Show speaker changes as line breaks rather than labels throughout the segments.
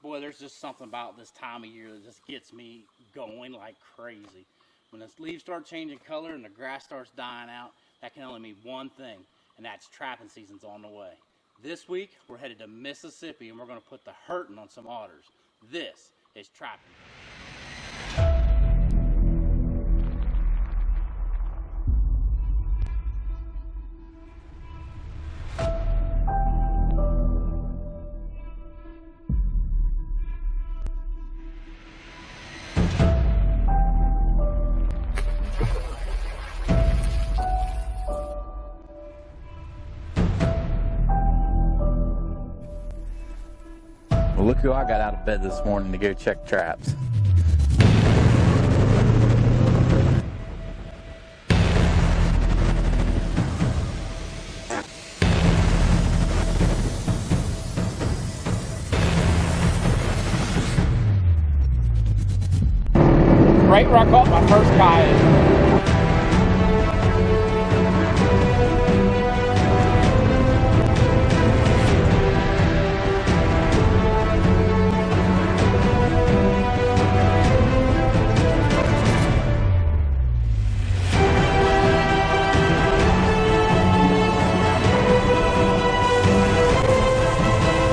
Boy, there's just something about this time of year that just gets me going like crazy. When the leaves start changing color and the grass starts dying out, that can only mean one thing, and that's trapping season's on the way. This week, we're headed to Mississippi, and we're going to put the hurting on some otters. This is trapping.
Well, look who I got out of bed this morning to go check traps.
Right where I caught my first coyote.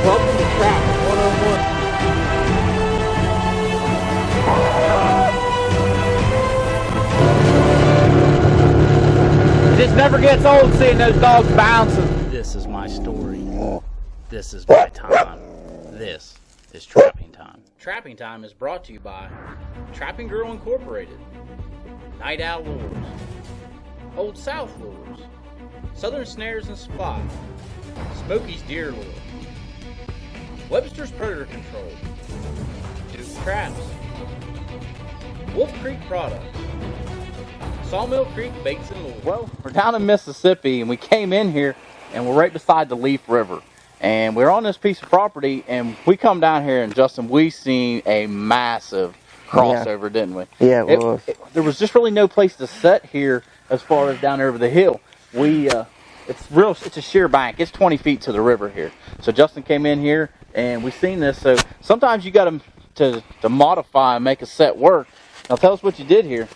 Welcome to Trap 101. It just never gets old seeing those dogs bouncing. This is my story. This is my time. This is Trapping Time. Trapping Time is brought to you by Trapping Girl Incorporated, Night Owl Lures, Old South Lures, Southern Snares and Supply, Smokey's Deer Lure, Webster's Predator Control, Duke Traps, Wolf Creek Products, Sawmill Creek Baits and Lures. Well, we're down in Mississippi, and we came in here, and we're right beside the Leaf River. And we're on this piece of property, and we come down here, and Justin, we seen a massive crossover, didn't we?
Yeah, it was.
There was just really no place to set here as far as down over the hill. It's a sheer bank. It's 20 feet to the river here. So Justin came in here, and we seen this. So sometimes you got to modify and make a set work. Now tell us what you did here.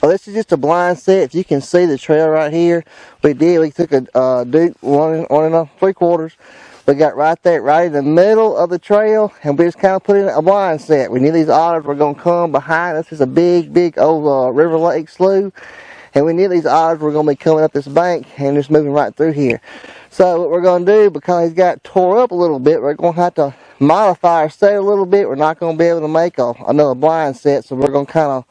Well, this is just a blind set. If you can see the trail right here, we took a Duke 1 3/4. We got right there, right in the middle of the trail, and we just kind of put in a blind set. We knew these otters were going to come behind us. It's a big old river lake slough, and we knew these otters were going to be coming up this bank and just moving right through here. So what we're going to do, because he's got tore up a little bit, we're going to have to modify our set a little bit. We're not going to be able to make another blind set, so we're going to kind of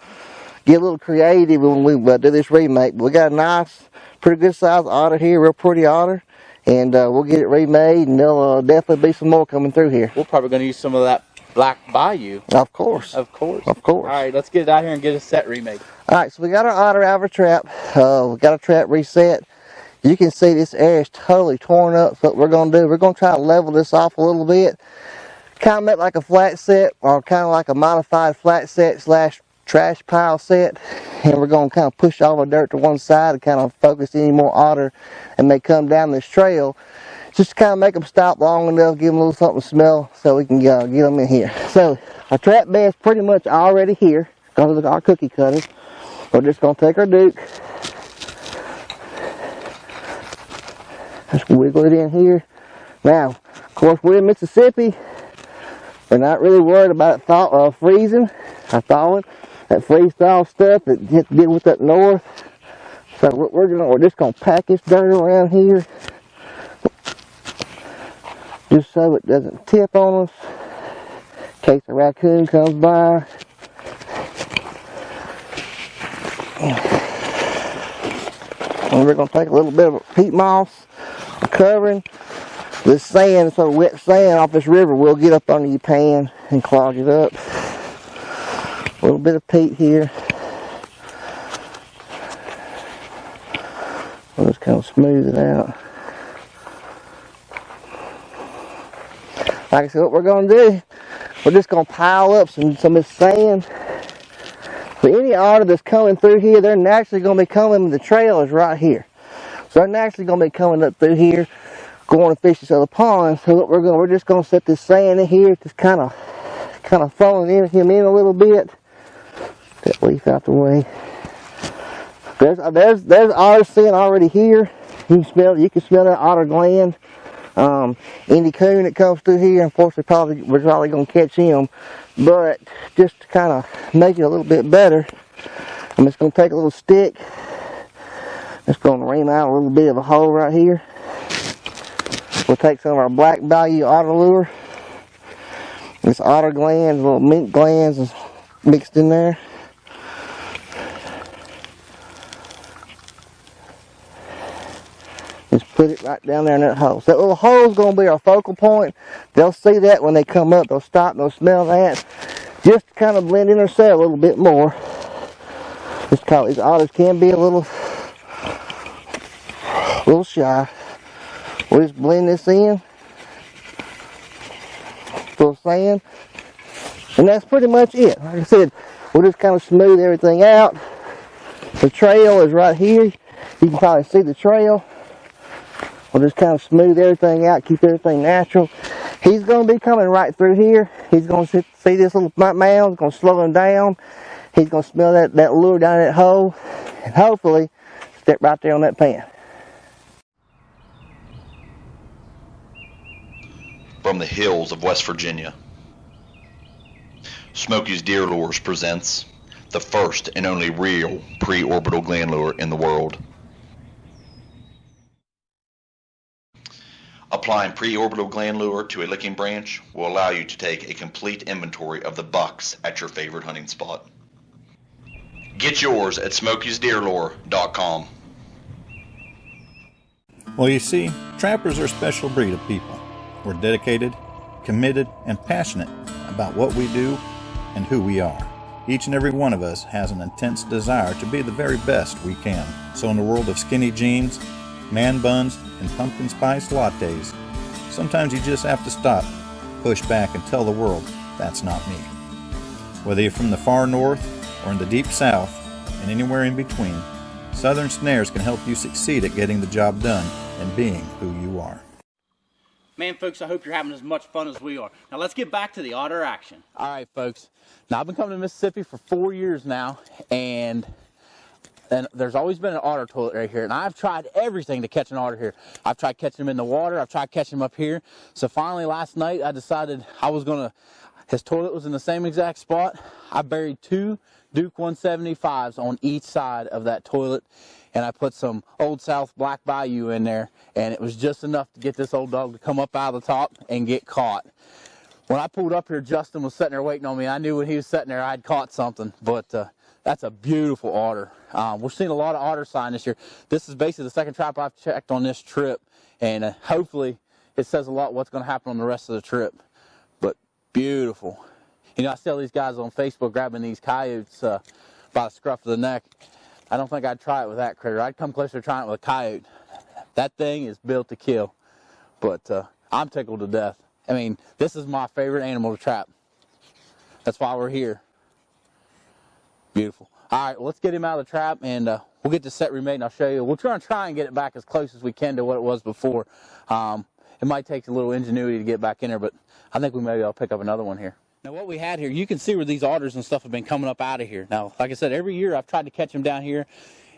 get a little creative when we do this remake. But we got a nice, pretty good sized otter here, real pretty otter, and we'll get it remade, and there'll definitely be some more coming through here.
We're probably going to use some of that Black Bayou.
Of course.
Of course.
Of course.
All right, let's get it out here and get a set remade.
All right, so we got our otter out of our trap. We got our trap reset. You can see this area is totally torn up. So what we're going to do, we're going to try to level this off a little bit. Kind of make like a flat set, or kind of like a modified flat set / trash pile set. And we're going to kind of push all the dirt to one side and kind of focus any more otter and they come down this trail. Just to kind of make them stop long enough, give them a little something to smell so we can get them in here. So our trap bed's pretty much already here. Going to look at our cookie cutters. We're just going to take our Duke. Just wiggle it in here. Now, of course, we're in Mississippi. We're not really worried about it freezing or thawing. That freeze-thaw stuff that you have to deal with up north. So what we're just going to pack this dirt around here, just so it doesn't tip on us in case a raccoon comes by. And we're going to take a little bit of peat moss covering this sand, so wet sand off this river will get up under your pan and clog it up. A little bit of peat here. We'll just kind of smooth it out. Like I said, what we're going to do, we're just going to pile up some of this sand. But any otter that's coming through here, they're naturally going to be coming, the trail is right here. So they're naturally going to be coming up through here, going to fish this other pond. So what we're just going to set this sand in here, just kind of kind of falling him in a little bit. That leaf out the way. There's otter scent already here. You can smell that otter gland. Any coon that comes through here, unfortunately, we're probably going to catch him. But just to kind of make it a little bit better, I'm just going to take a little stick. Just going to ream out a little bit of a hole right here. We'll take some of our black bayou otter lure. This otter glands, little mink glands is mixed in there. Just put it right down there in that hole. So that little hole is going to be our focal point. They'll see that when they come up. They'll stop and they'll smell that. Just to kind of blend in their cell a little bit more. Just because these otters can be a little shy. We'll just blend this in. Little sand. And that's pretty much it. Like I said, we'll just kind of smooth everything out. The trail is right here. You can probably see the trail. We'll just kind of smooth everything out, keep everything natural. He's going to be coming right through here. He's going to see this little mound. It's going to slow him down. He's going to smell that lure down that hole. And hopefully, step right there on that pan.
From the hills of West Virginia, Smokey's Deer Lures presents the first and only real pre-orbital gland lure in the world. Applying pre-orbital gland lure to a licking branch will allow you to take a complete inventory of the bucks at your favorite hunting spot. Get yours at smokiesdeerlure.com.
Well, you see, trappers are a special breed of people. We're dedicated, committed, and passionate about what we do and who we are. Each and every one of us has an intense desire to be the very best we can. So in the world of skinny jeans, man buns, and pumpkin spice lattes, sometimes you just have to stop, push back, and tell the world, that's not me. Whether you're from the far north or in the deep south, and anywhere in between, Southern Snares can help you succeed at getting the job done and being who you are.
Man, folks, I hope you're having as much fun as we are. Now, let's get back to the otter action. All right, folks. Now, I've been coming to Mississippi for 4 years now, and there's always been an otter toilet right here, and I've tried everything to catch an otter here. I've tried catching them in the water. I've tried catching them up here. So finally, last night, I decided I was going to, his toilet was in the same exact spot. I buried 2 Duke 175s on each side of that toilet, and I put some Old South Black Bayou in there, and it was just enough to get this old dog to come up out of the top and get caught. When I pulled up here, Justin was sitting there waiting on me. I knew when he was sitting there, I'd caught something, but that's a beautiful otter. We're seeing a lot of otter sign this year. This is basically the second trap I've checked on this trip, and hopefully it says a lot what's going to happen on the rest of the trip. But beautiful. You know, I see all these guys on Facebook grabbing these coyotes by the scruff of the neck. I don't think I'd try it with that critter. I'd come closer to trying it with a coyote. That thing is built to kill, but I'm tickled to death. I mean, this is my favorite animal to trap. That's why we're here. Beautiful. All right, well, let's get him out of the trap, and we'll get the set remade, and I'll show you. We'll try and get it back as close as we can to what it was before. It might take a little ingenuity to get back in there, but I think we maybe I'll pick up another one here. Now, what we had here, you can see where these otters and stuff have been coming up out of here. Now, like I said, every year I've tried to catch them down here.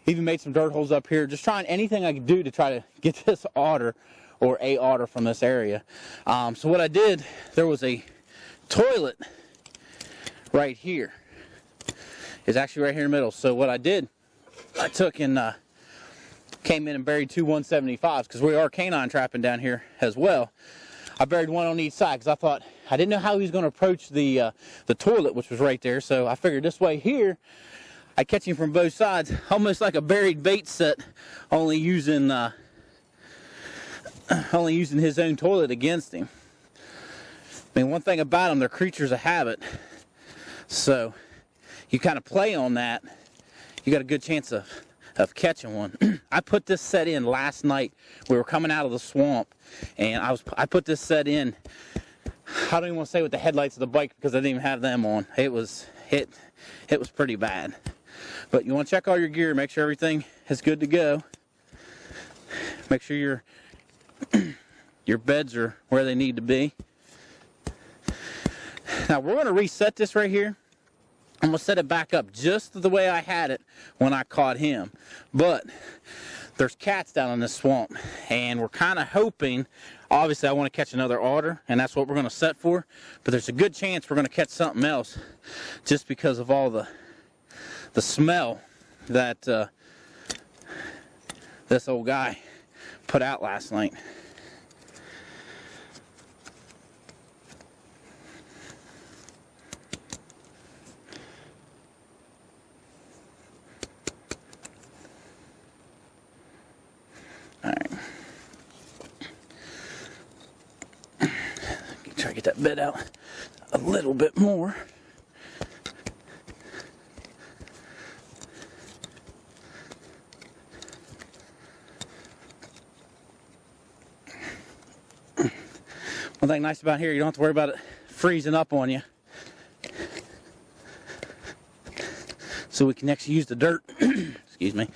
Even made some dirt holes up here, just trying anything I could do to try to get this otter or a otter from this area. So what I did, there was a toilet right here. It's actually right here in the middle. So what I did, I took and came in and buried 2 175s because we are canine trapping down here as well. I buried one on each side because I thought, I didn't know how he was going to approach the toilet, which was right there. So I figured this way here, I catch him from both sides, almost like a buried bait set, only using his own toilet against him. I mean, one thing about them, they're creatures of habit. So you kind of play on that, you got a good chance of catching one. I put this set in last night. We were coming out of the swamp, and I put this set in. I don't even want to say with the headlights of the bike because I didn't even have them on. It was pretty bad. But you want to check all your gear, make sure everything is good to go. Make sure your beds are where they need to be. Now we're going to reset this right here. I'm going to set it back up just the way I had it when I caught him. But there's cats down in this swamp, and we're kind of hoping, obviously I want to catch another otter, and that's what we're going to set for. But there's a good chance we're going to catch something else just because of all the smell that this old guy put out last night. Alright. Try to get that bed out a little bit more. One thing nice about here, you don't have to worry about it freezing up on you. So we can actually use the dirt, excuse me,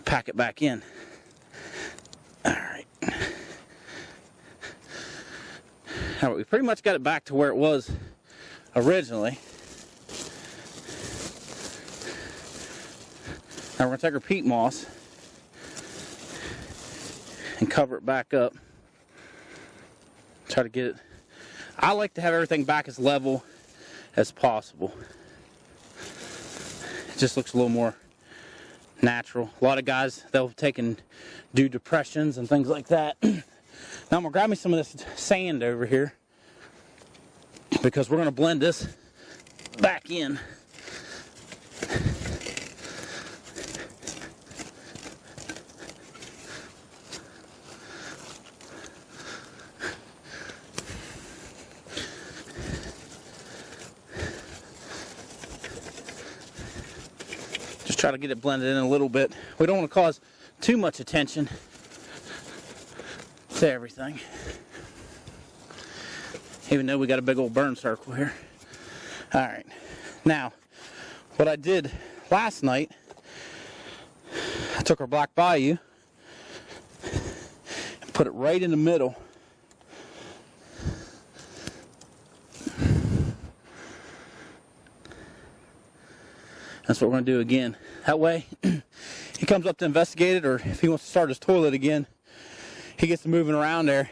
pack it back in. Alright. Alright, we pretty much got it back to where it was originally. Now we're going to take our peat moss and cover it back up. Try to get it. I like to have everything back as level as possible. It just looks a little more natural. A lot of guys, they'll take and do depressions and things like that. Now I'm going to grab me some of this sand over here because we're going to blend this back in. Try to get it blended in a little bit. We don't want to cause too much attention to everything, even though we got a big old burn circle here. All right, now what I did last night, I took our Black Bayou and put it right in the middle. That's what we're going to do again. That way, he comes up to investigate it, or if he wants to start his toilet again, he gets moving around there.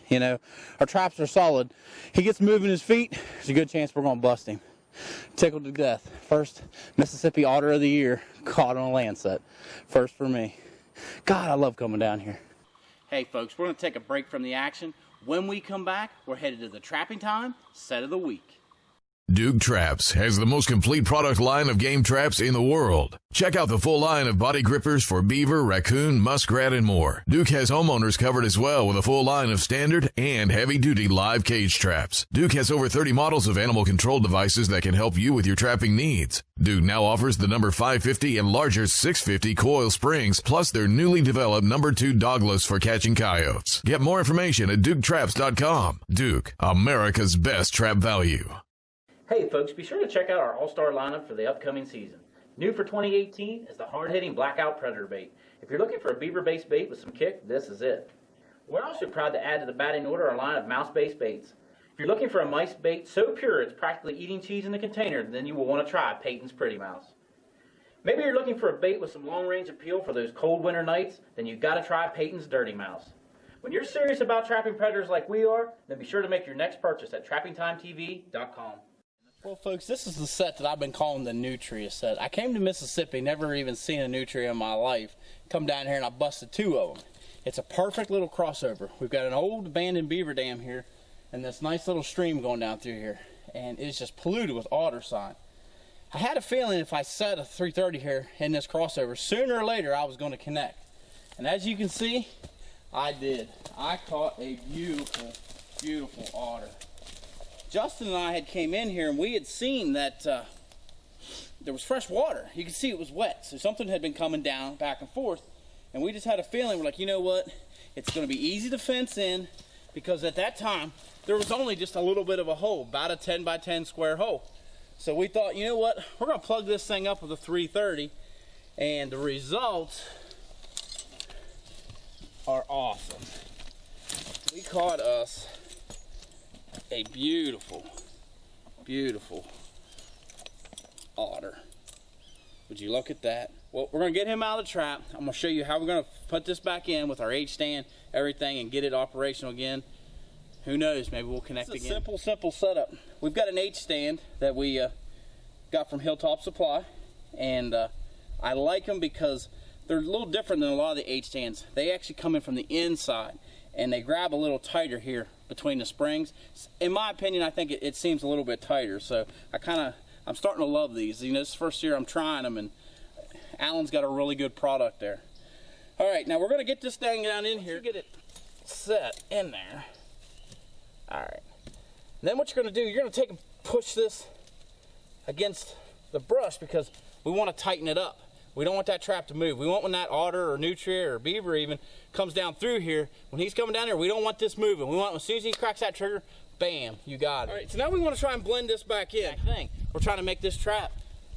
You know, our traps are solid. He gets moving his feet, there's a good chance we're going to bust him. Tickled to death. First Mississippi Otter of the Year caught on a land set. First for me. God, I love coming down here. Hey folks, we're going to take a break from the action. When we come back, we're headed to the Trapping Time Set of the Week.
Duke Traps has the most complete product line of game traps in the world. Check out the full line of body grippers for beaver, raccoon, muskrat, and more. Duke has homeowners covered as well with a full line of standard and heavy-duty live cage traps. Duke has over 30 models of animal control devices that can help you with your trapping needs. Duke now offers the number 550 and larger 650 coil springs, plus their newly developed number 2 dogless for catching coyotes. Get more information at duketraps.com. Duke, America's best trap value.
Hey folks, be sure to check out our all-star lineup for the upcoming season. New for 2018 is the hard-hitting Blackout Predator bait. If you're looking for a beaver-based bait with some kick, this is it. We're also proud to add to the batting order our line of mouse-based baits. If you're looking for a mice bait so pure it's practically eating cheese in the container, then you will want to try Peyton's Pretty Mouse. Maybe you're looking for a bait with some long-range appeal for those cold winter nights, then you've got to try Peyton's Dirty Mouse. When you're serious about trapping predators like we are, then be sure to make your next purchase at TrappingTimeTV.com. Well, folks, this is the set that I've been calling the Nutria set. I came to Mississippi, never even seen a Nutria in my life. Come down here and I busted 2 of them. It's a perfect little crossover. We've got an old abandoned beaver dam here and this nice little stream going down through here. And it's just polluted with otter sign. I had a feeling if I set a 330 here in this crossover, sooner or later I was going to connect. And as you can see, I did. I caught a beautiful, beautiful otter. Justin and I had came in here and we had seen that there was fresh water. You could see it was wet, so something had been coming down back and forth, and we just had a feeling, we're like, you know what, it's going to be easy to fence in, because at that time there was only just a little bit of a hole, about a 10 by 10 square hole. So we thought, you know what, we're going to plug this thing up with a 330, and the results are awesome. We caught us a beautiful Beautiful otter. Would you look at that? Well, we're gonna get him out of the trap. I'm gonna show you how we're gonna put this back in with our H stand, everything, and get it operational again. Who knows, maybe we'll connect again. Simple setup. We've got an H stand that we got from Hilltop Supply, and I like them because they're a little different than a lot of the H stands. They actually come in from the inside, and they grab a little tighter here between the springs. In my opinion, I think it seems a little bit tighter, so I'm starting to love these. You know, this is the first year I'm trying them, and Alan's got a really good product there. All right, now we're gonna get this thing down in here, get it set in there. All right, then what you're gonna do, you're gonna take and push this against the brush because we wanna tighten it up. We don't want that trap to move. We want when that otter or nutria or beaver even comes down through here, when he's coming down there, we don't want this moving. We want, as soon as he cracks that trigger, bam, you got it. All right, so now we want to try and blend this back in. We're trying to make this trap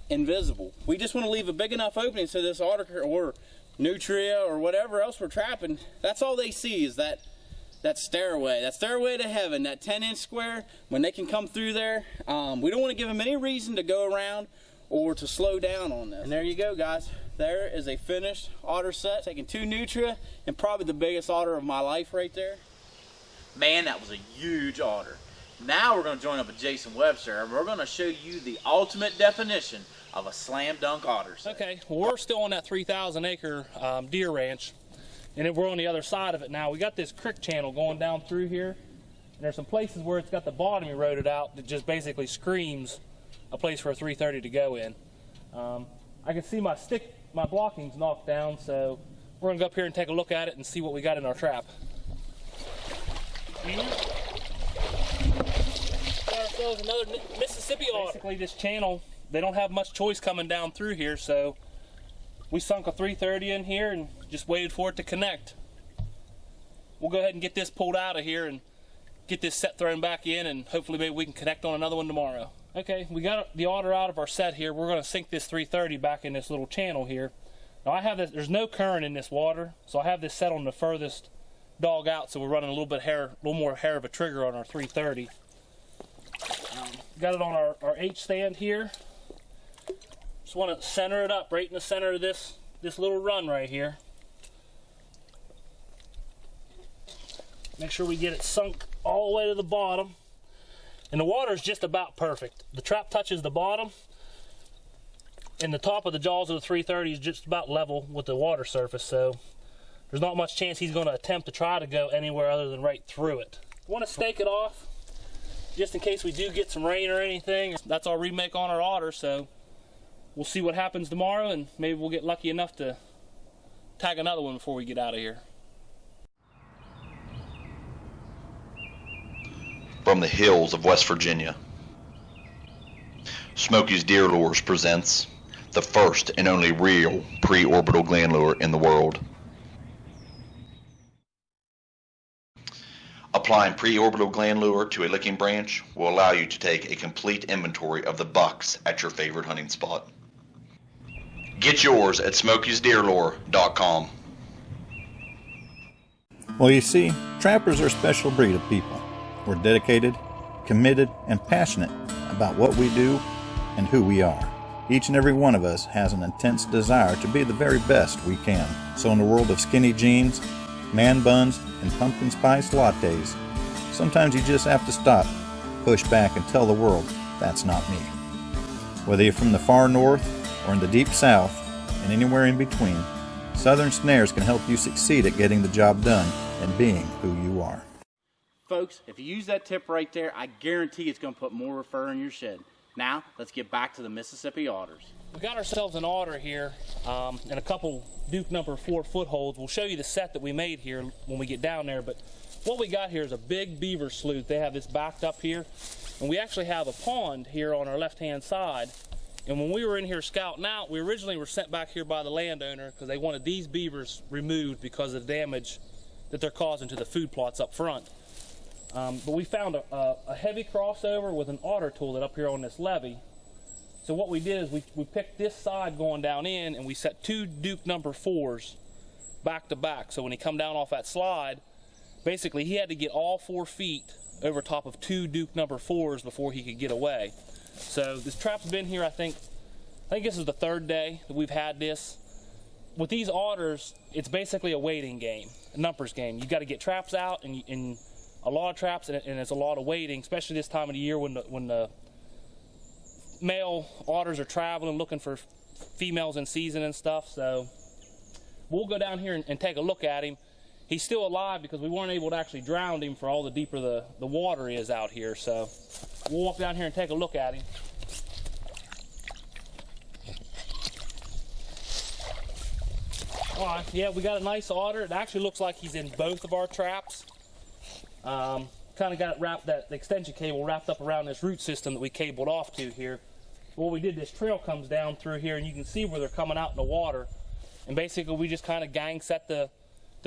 invisible. We just want to leave a big enough opening so this otter or nutria or whatever else we're trapping, that's all they see is that stairway to heaven, that 10-inch square. When they can come through there, we don't want to give them any reason to go around or to slow down on this. And there you go, guys. There is a finished otter set. Taking 2 nutria and probably the biggest otter of my life right there.
Man, that was a huge otter. Now we're going to join up with Jason Webster, and we're going to show you the ultimate definition of a slam dunk otter set.
Okay, well, we're still on that 3,000 acre deer ranch, and then we're on the other side of it now. We got this creek channel going down through here, and there's some places where it's got the bottom eroded out that just basically screams a place for a 330 to go in. I can see my blocking's knocked down, so we're gonna go up here and take a look at it and see what we got in our trap. Got ourselves another Mississippi otter. Basically this channel, they don't have much choice coming down through here, so we sunk a 330 in here and just waited for it to connect. We'll go ahead and get this pulled out of here and get this set thrown back in, and hopefully maybe we can connect on another one tomorrow. Okay, we got the otter out of our set here. We're going to sink this 330 back in this little channel here. Now I have this, there's no current in this water, so I have this set on the furthest dog out, so we're running a little more hair of a trigger on our 330. Got it on our H stand here. Just want to center it up right in the center of this little run right here. Make sure we get it sunk all the way to the bottom. And the water is just about perfect. The trap touches the bottom, and the top of the jaws of the 330 is just about level with the water surface, so there's not much chance he's going to attempt to try to go anywhere other than right through it. I want to stake it off just in case we do get some rain or anything. That's our remake on our otter, so we'll see what happens tomorrow, and maybe we'll get lucky enough to tag another one before we get out of here.
From the hills of West Virginia, Smokey's Deer Lures presents the first and only real pre-orbital gland lure in the world. Applying pre-orbital gland lure to a licking branch will allow you to take a complete inventory of the bucks at your favorite hunting spot. Get yours at smokiesdeerlure.com.
Well, you see, trappers are a special breed of people. We're dedicated, committed, and passionate about what we do and who we are. Each and every one of us has an intense desire to be the very best we can. So in the world of skinny jeans, man buns, and pumpkin spice lattes, sometimes you just have to stop, push back, and tell the world, that's not me. Whether you're from the far north or in the deep south, and anywhere in between, Southern Snares can help you succeed at getting the job done and being who you are.
Folks, if you use that tip right there, I guarantee it's going to put more fur in your shed. Now, let's get back to the Mississippi otters.
We got ourselves an otter here and a couple Duke number 4 footholds. We'll show you the set that we made here when we get down there, but what we got here is a big beaver slough. They have this backed up here, and we actually have a pond here on our left-hand side. And when we were in here scouting out, we originally were sent back here by the landowner because they wanted these beavers removed because of the damage that they're causing to the food plots up front. But we found a heavy crossover with an otter tulip up here on this levee. So what we did is we picked this side going down in, and we set 2 Duke number 4s back to back. So when he come down off that slide, basically he had to get all 4 feet over top of 2 Duke number 4s before he could get away. So this trap's been here, I think this is the 3rd day that we've had this. With these otters, it's basically a waiting game, a numbers game. You got to get traps out, and a lot of traps, and it's a lot of waiting, especially this time of the year when the male otters are traveling, looking for females in season and stuff. So we'll go down here and take a look at him. He's still alive because we weren't able to actually drown him for all the deeper the water is out here. So we'll walk down here and take a look at him. All right, yeah, we got a nice otter. It actually looks like he's in both of our traps. Kind of got it wrapped, the extension cable wrapped up around this root system that we cabled off to here. What we did, this trail comes down through here, and you can see where they're coming out in the water. And basically, we just kind of gang set the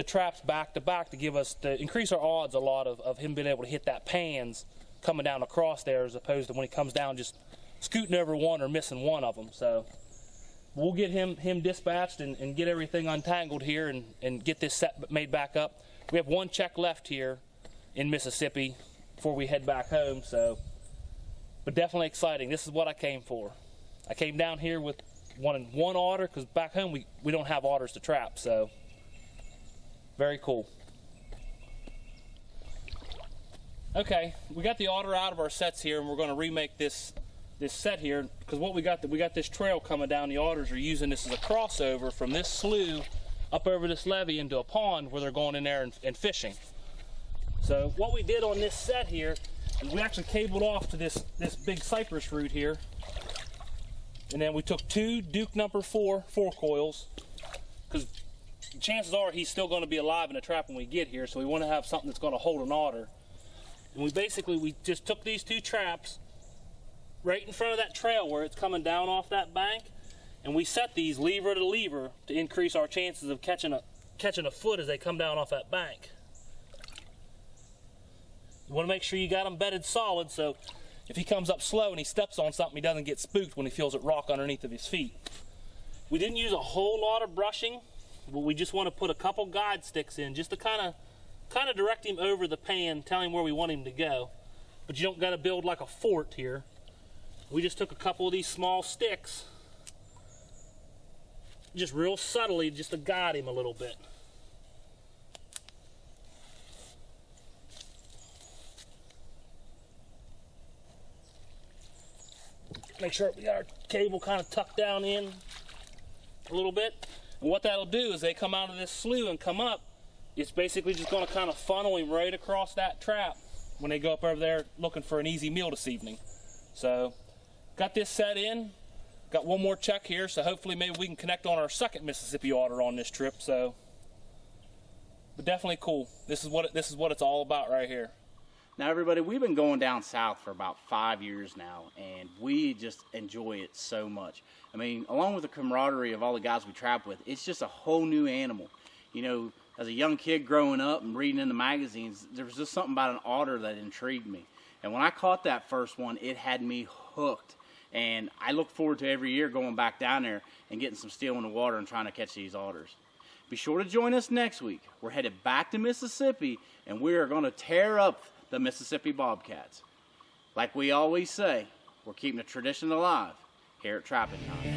traps back to back to increase our odds a lot of him being able to hit that pans coming down across there, as opposed to when he comes down just scooting over one or missing one of them. So we'll get him dispatched and get everything untangled here and get this set made back up. We have 1 check left here in Mississippi before we head back home, but definitely exciting. This is what I came for. I came down here with one otter because back home we don't have otters to trap, so very cool. Okay, we got the otter out of our sets here, and we're going to remake this set here because what we got this trail coming down. The otters are using this as a crossover from this slough up over this levee into a pond where they're going in there and fishing. So what we did on this set here is we actually cabled off to this big cypress root here, and then we took 2 Duke number 4 coils because chances are he's still going to be alive in the trap when we get here, so we want to have something that's going to hold an otter. And we just took these 2 traps right in front of that trail where it's coming down off that bank, and we set these lever to lever to increase our chances of catching a foot as they come down off that bank. You want to make sure you got them bedded solid, so if he comes up slow and he steps on something, he doesn't get spooked when he feels it rock underneath of his feet. We didn't use a whole lot of brushing, but we just want to put a couple guide sticks in just to kind of direct him over the pan, tell him where we want him to go. But you don't got to build like a fort here. We just took a couple of these small sticks, just real subtly, just to guide him a little bit. Make sure we got our cable kind of tucked down in a little bit. And what that'll do is they come out of this slough and come up, it's basically just going to kind of funnel him right across that trap when they go up over there looking for an easy meal this evening. So got this set in, got 1 more check here, so hopefully maybe we can connect on our 2nd Mississippi otter on this trip. So, but definitely cool. This is what it's all about right here.
Now everybody, we've been going down south for about 5 years now, and we just enjoy it so much. I mean, along with the camaraderie of all the guys we trap with, it's just a whole new animal. You know, as a young kid growing up and reading in the magazines, there was just something about an otter that intrigued me. And when I caught that first one, it had me hooked. And I look forward to every year going back down there and getting some steel in the water and trying to catch these otters. Be sure to join us next week. We're headed back to Mississippi, and we are going to tear up the Mississippi Bobcats. Like we always say, we're keeping the tradition alive here at Trapping Time.